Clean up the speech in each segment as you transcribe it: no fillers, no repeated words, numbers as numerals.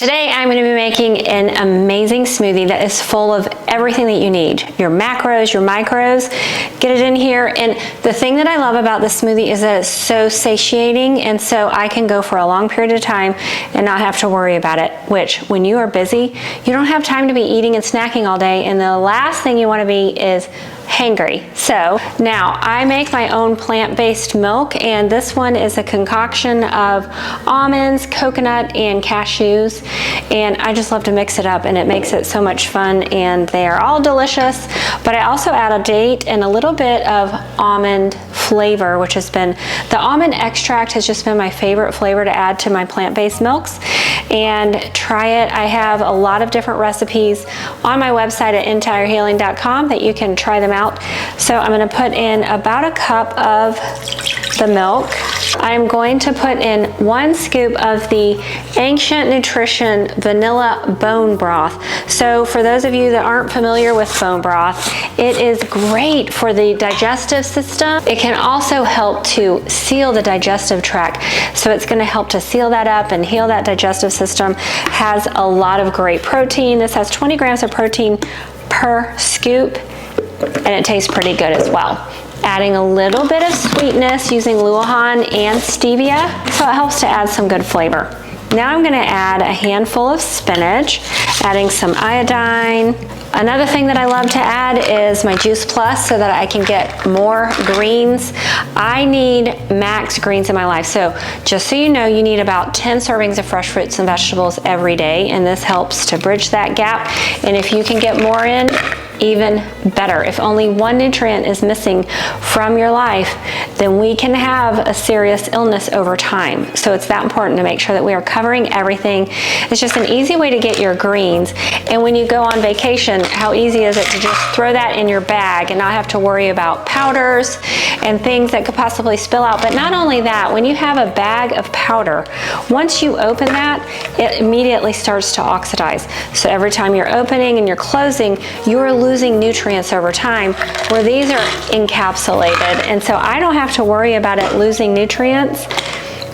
Today I'm going to be making an amazing smoothie that is full of everything that you need. Your macros, your micros, get it in here. And the thing that I love about this smoothie is that it's so satiating, and so I can go for a long period of time and not have to worry about it, which when you are busy, you don't have time to be eating and snacking all day, and the last thing you want to be is hangry. So now I make my own plant-based milk, and this one is a concoction of almonds, coconut, and cashews, and I just love to mix it up, and it makes it so much fun, and they are all delicious. But I also add a date and a little bit of almond flavor, which has been, the almond extract has just been my favorite flavor to add to my plant-based milks. And try it. I have a lot of different recipes on my website at entirehealing.com that you can try them out. So I'm going to put in about a cup of the milk. I'm going to put in 1 scoop of the Ancient Nutrition Vanilla Bone Broth. So for those of you that aren't familiar with bone broth, it is great for the digestive system. It can also help to seal the digestive tract. So it's going to help to seal that up and heal that digestive system. Has a lot of great protein. This has 20 grams of protein per scoop, and it tastes pretty good as well. Adding a little bit of sweetness using Luahan and stevia, so it helps to add some good flavor. Now I'm going to add a handful of spinach, adding some iodine. Another thing that I love to add is my Juice Plus so that I can get more greens. I need max greens in my life. So just so you know, you need about 10 servings of fresh fruits and vegetables every day, and this helps to bridge that gap. And if you can get more in, even better. If only one nutrient is missing from your life, then we can have a serious illness over time. So it's that important to make sure that we are covering everything. It's just an easy way to get your greens. And when you go on vacation, how easy is it to just throw that in your bag and not have to worry about powders and things that could possibly spill out. But not only that, when you have a bag of powder, once you open that, it immediately starts to oxidize. So every time you're opening and you're closing, you're losing nutrients over time, where these are encapsulated. And so I don't have to worry about it losing nutrients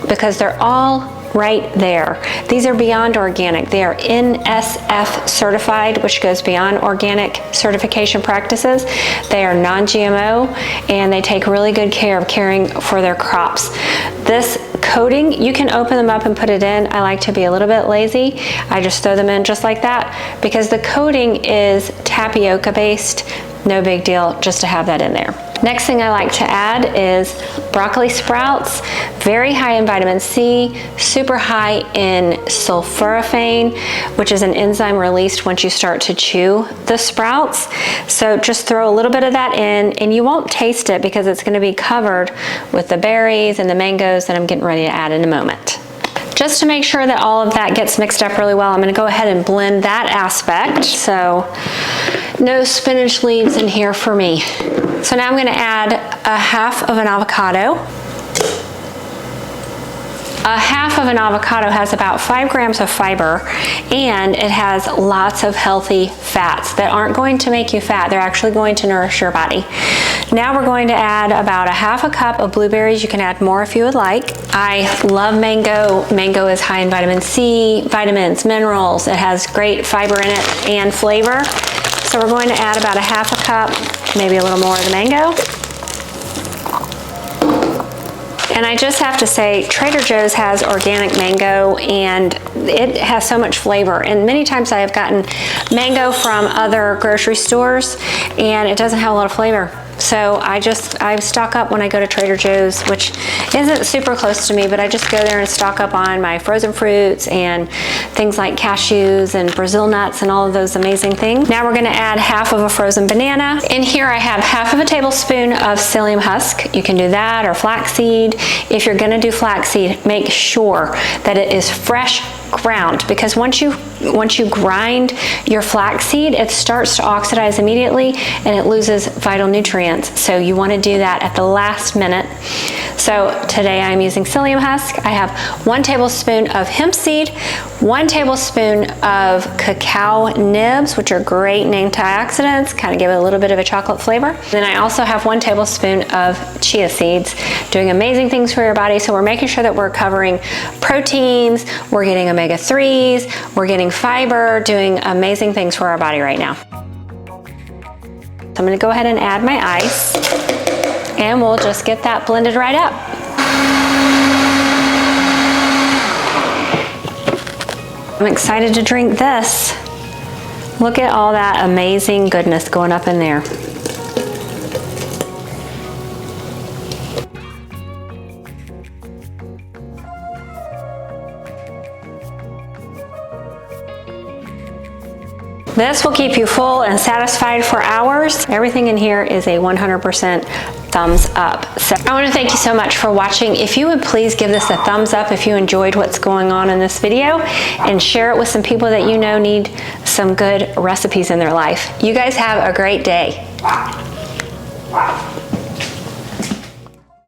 because they're all right there. These are beyond organic. They are NSF certified, which goes beyond organic certification practices. They are non-GMO, and they take really good care of caring for their crops. This coating, you can open them up and put it in. I like to be a little bit lazy. I just throw them in just like that because the coating is tapioca based. No big deal just to have that in there. Next thing I like to add is broccoli sprouts, very high in vitamin C, super high in sulforaphane, which is an enzyme released once you start to chew the sprouts. So just throw a little bit of that in, and you won't taste it because it's going to be covered with the berries and the mangoes that I'm getting ready to add in a moment. Just to make sure that all of that gets mixed up really well, I'm going to go ahead and blend that aspect. So no spinach leaves in here for me. So now I'm going to add a half of an avocado. A half of an avocado has about 5 grams of fiber, and it has lots of healthy fats that aren't going to make you fat. They're actually going to nourish your body. Now we're going to add about a half a cup of blueberries. You can add more if you would like. I love mango. Mango is high in vitamin C, vitamins, minerals. It has great fiber in it and flavor. So we're going to add about a half a cup, maybe a little more of the mango. And I just have to say, Trader Joe's has organic mango, and it has so much flavor. And many times I have gotten mango from other grocery stores, and it doesn't have a lot of flavor. So I stock up when I go to Trader Joe's, which isn't super close to me, but I just go there and stock up on my frozen fruits and things like cashews and Brazil nuts and all of those amazing things. Now we're going to add half of a frozen banana. In here I have half of a tablespoon of psyllium husk. You can do that, or flaxseed. If you're going to do flaxseed, make sure that it is fresh ground, because once you grind your flaxseed, it starts to oxidize immediately and it loses vital nutrients. So you want to do that at the last minute. So today I'm using psyllium husk. I have 1 tablespoon of hemp seed, 1 tablespoon of cacao nibs, which are great in antioxidants, kind of give it a little bit of a chocolate flavor. Then I also have 1 tablespoon of chia seeds, doing amazing things for your body. So we're making sure that we're covering proteins, we're getting omega-3s, we're getting fiber, doing amazing things for our body right now. I'm going to go ahead and add my ice, and we'll just get that blended right up. I'm excited to drink this. Look at all that amazing goodness going up in there. This will keep you full and satisfied for hours. Everything in here is a 100% thumbs up. So I want to thank you so much for watching. If you would please give this a thumbs up if you enjoyed what's going on in this video, and share it with some people that you know need some good recipes in their life. You guys have a great day.